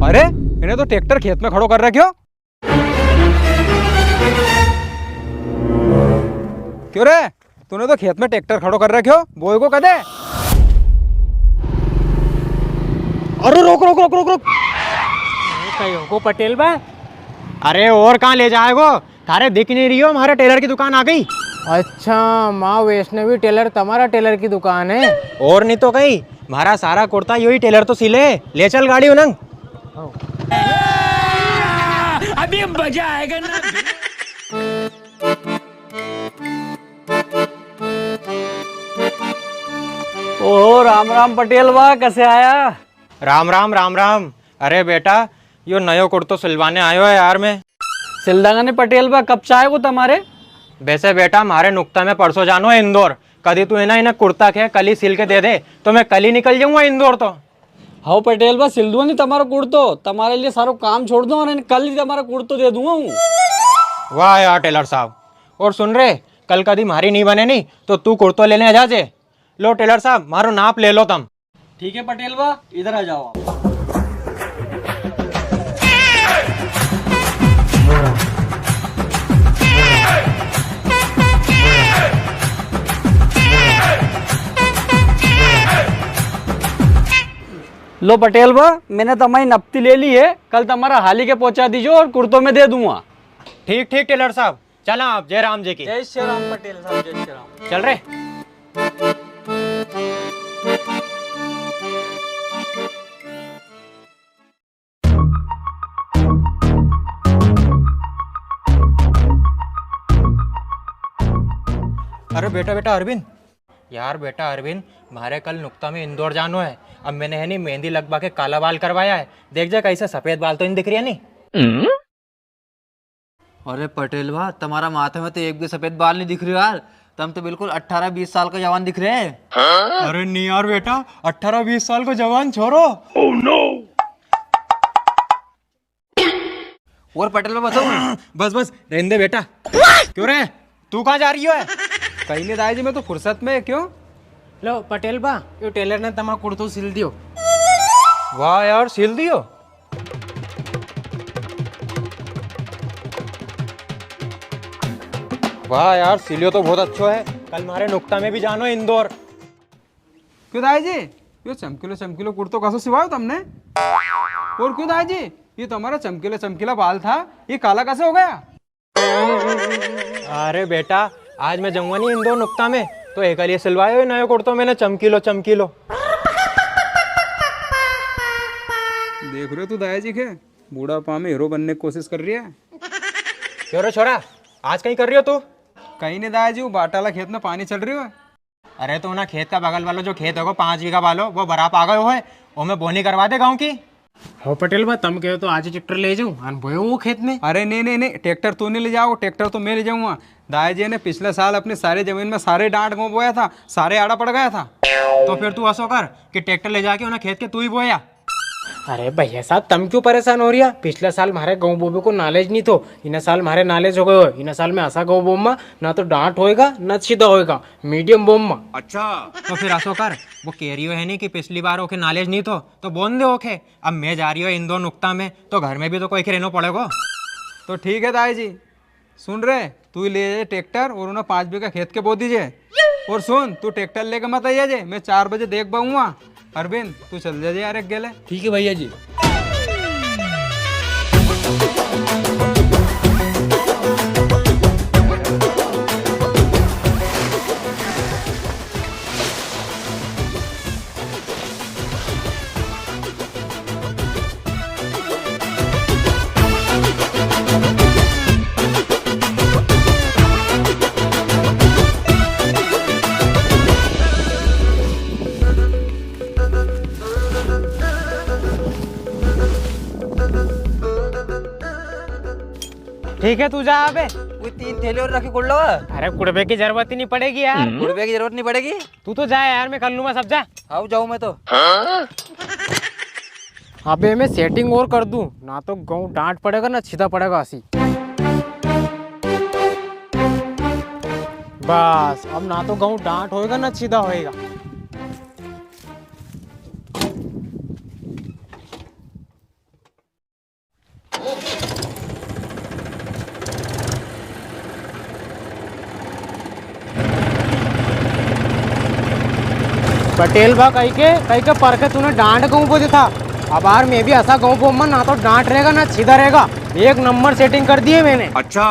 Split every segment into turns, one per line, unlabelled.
अरे इन्हें तो ट्रैक्टर खेत में खड़ो कर रखे हो। क्यों रे, तूने तो खेत में ट्रैक्टर खड़ो कर रखे हो, बोए को कदे। अरे रोक रोक रोक रोक रोक।
कहीं को पटेल बा।
अरे और कहाँ ले जाएगो, थारे दिख नहीं रही हो, हमारे टेलर की दुकान आ गई।
अच्छा, माँ वैष्णवी टेलर तुम्हारा टेलर की दुकान है।
और नहीं तो कहीं, हमारा सारा कुर्ता यही टेलर तो सिले। ले चल गाड़ी उनंग।
अभी मजा आएगा ना।
ओहो राम राम पटेल बा, कैसे आया?
राम राम राम राम। अरे बेटा, यो नयो कुर्तो सिलवाने आयो है यार मैं।
सिलदांगा ने पटेल बा, कब चाहे वो तुम्हारे?
वैसे बेटा हमारे नुक्ता में परसों जानो है इंदौर। कभी तू इन्हें कुर्ता के कल ही सिल के दे दे तो मैं कल ही निकल जाऊंगा इंदौर। तो
हाँ पटेल बा, सिल दूंगा नहीं तुम्हारा कुर्तो, तुम्हारे लिए सारा काम छोड़ दूंगा और कल ही तुम्हारा कुर्तो दे दूंगा हूँ।
वाह यार टेलर साहब। और सुन रहे, कल कभी मारी नहीं बने नहीं तो तू कुर्तो लेने आ जाजे। लो टेलर साहब, मारो नाप ले लो तुम।
ठीक है पटेल बा, इधर आ जाओ आप। लो पटेल बा, मैंने तुम्हारी नपती ले ली है, कल तुम्हारा हाली के पहुंचा दीजिए और कुर्तों में दे दूंगा।
ठीक ठीक टेलर साहब, चला आप जय राम जी की।
जय श्री राम पटेल साहब, जय श्री राम।
चल रहे। अरे बेटा बेटा अरविंद, यार बेटा अरविंद, हमारे कल नुक्ता में इंदौर जानो है। अब मैंने है नहीं मेहंदी लगवा के काला बाल करवाया है। देख जा कैसे सफेद बाल तो नहीं दिख रही है नहीं।
अरे पटेल बा, तुम्हारा माथे में तो एक भी सफेद बाल नहीं दिख रही यार। तुम तो बिल्कुल 18-20 साल का जवान दिख रहे हैं।
अरे नहीं यार बेटा, 18-20 साल का जवान छोरो।
और पटेल बा बताओ।
बस बस रहने दे बेटा। क्यों रे, तू कहाँ जा रही है?
कहीं नहीं दाई जी, मैं तो फुर्सत में। क्यों?
लो पटेल बा, यो टेलर ने तुम्हारा कुर्तो सिल दियो।
वाह यार, सिल दियो। वाह यार, सिलियो तो बहुत अच्छा है। कल हमारे नुक्ता में भी जानो इंदौर।
क्यों दाई जी, ये चमकीलो चमकीलो कुर्तो कसो सिवायो तुमने? और क्यों दाई जी, ये तो हमारा चमकीला चमकीला बाल था, ये काला कैसे हो गया?
अरे बेटा, आज मैं जाऊंगा नहीं इंदौर नुक्ता में तो एक लिए सिलवायो नयो कुर्तो मैंने चमकीलो चमकीलो।
देख रहे हो तू दाई जी के बूढ़ापा में हीरो बनने की कोशिश कर रही है।
क्यों रे छोरा, आज कहीं कर रही हो तू?
कहीं नहीं दाई जी, वो बाटाला खेत में पानी चल रही है।
अरे तो ना खेत का बगल वाला जो खेत होगा 5 बीघा वालो, वो बराप आ गए हो है, वो मैं बोनी करवा दे गाँव की।
हो पटेल बा, तुम कहो तो आज ही ट्रैक्टर ले जाऊँ अन बोयो वो खेत में।
अरे नहीं नहीं नहीं, ट्रैक्टर तू नहीं ले जाओ, ट्रैक्टर तो मैं ले जाऊंगा। दाई जी ने पिछले साल अपनी सारी जमीन में सारे डांट गो बोया था, सारे आड़ा पड़ गया था।
तो फिर तू ऐसा कर कि ट्रैक्टर ले जाके उन्हें खेत के तू ही बोया।
अरे भैया साहब, तुम क्यों परेशान हो रिया? पिछले साल हमारे गाँव बोबे को नॉलेज नहीं तो, इन साल हमारे नॉलेज हो गए। इन साल में ऐसा गाँव बोम में ना तो डांट होएगा ना सीधा होएगा, मीडियम बोम में।
अच्छा,
तो फिर ऐसा कर, वो कह रही है नहीं कि पिछली बार ओके नॉलेज नहीं तो बोल दे ओके। अब मैं जा रही हूँ इंदौर नुक्ता में तो घर में भी तो कोई रहना पड़ेगा।
तो ठीक है दाई जी, सुन रहे, तू ले जाए ट्रैक्टर और उन्हें 5 बीघा खेत के बो दीजिए। और सुन, तू ट्रैक्टर लेकर मत आइए जे, मैं 4 बजे देख पाऊंगा। अरविंद तू चल जाए यार एक गेले।
ठीक है भैया जी।
ठीक है, तू जा अबे।
कोई 3 थैले और रखे कुड़ लो।
अरे कुड़बे की जरूरत ही नहीं पड़ेगी यार।
कुड़बे की जरूरत नहीं पड़ेगी।
तू तो जा यार, मैं कर लूंगा सब। जा
आओ जाऊँ मैं तो।
अबे मैं सेटिंग और कर दूं ना तो गाँव डांट पड़ेगा ना सीधा पड़ेगा ऐसी। बस अब ना तो गाँव डांट होएगा ना सीधा होएगा। पटेल बा कही के पर के तूने डांट गाँव बोझे था। अब यार मैं भी ऐसा गाँव बोमा ना तो डांट रहेगा ना सीधा रहेगा। एक नंबर सेटिंग कर दिए मैंने।
अच्छा।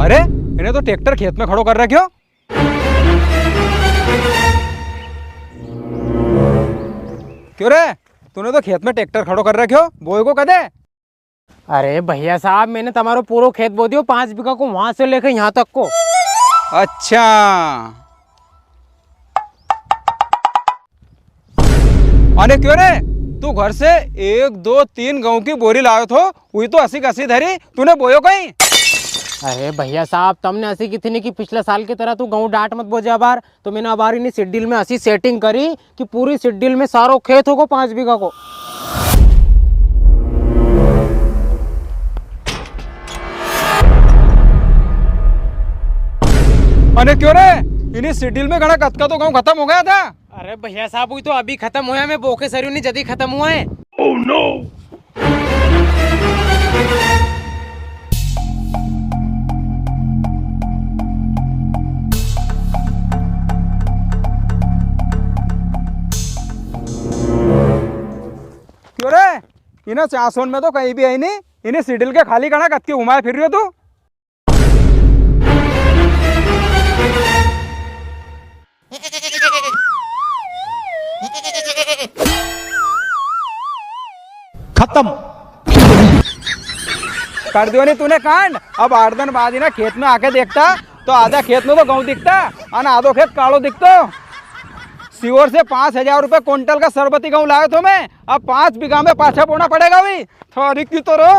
अरे इन्हें तो ट्रैक्टर खेत में खड़ो कर रखे हो। क्यों रे, तूने तो खेत में ट्रैक्टर खड़ो कर रखे हो, बोए को कदे।
अरे भैया साहब मैंने तुम्हारो पूरा खेत बो दियो 5 बीघा को, वहां से लेकर यहाँ तक को।
अच्छा, अरे क्यों रे, तू घर से 1 2 3 गेहूं की बोरी लायो थो, वही तो 80 80 धरी, तूने बोयो कहीं।
अरे भैया साहब तुमने ऐसी की थी नहीं कि पिछले साल की तरह तू गेहूं डांट मत बोझे। अबार तो मैंने अबार इन्हीं शेड्यूल में ऐसी सेटिंग करी कि पूरी शेड्यूल में सारो खेत होगा 5 बीघा को।
अरे क्यों रे, इन्हीं शेड्यूल में घना कत का तो गेहूं खत्म हो गया था।
अरे भैया साहब वही तो अभी खत्म हुआ है, मैं बोके सरियो नहीं जल्दी खत्म हुआ है।
Oh no!
क्यों रे, इन्हें चासोन में तो कहीं भी आई नहीं, इन्हें शेड्यूल के खाली घना कत के घुमाए फिर रही हो तू।
खत्म।
कर दियो नहीं तूने कांड। अब 8 दिन बाद ही ना खेत में आके देखता तो आधा खेत में तो गेहूं दिखता और आधो खेत कालो दिखतो। सीवर से 5,000 रुपए क्विंटल का सरबती गेहूं लाया तो मैं, अब 5 बीघा में पाछा बोना पड़ेगा भी। थोड़ी की तो रो।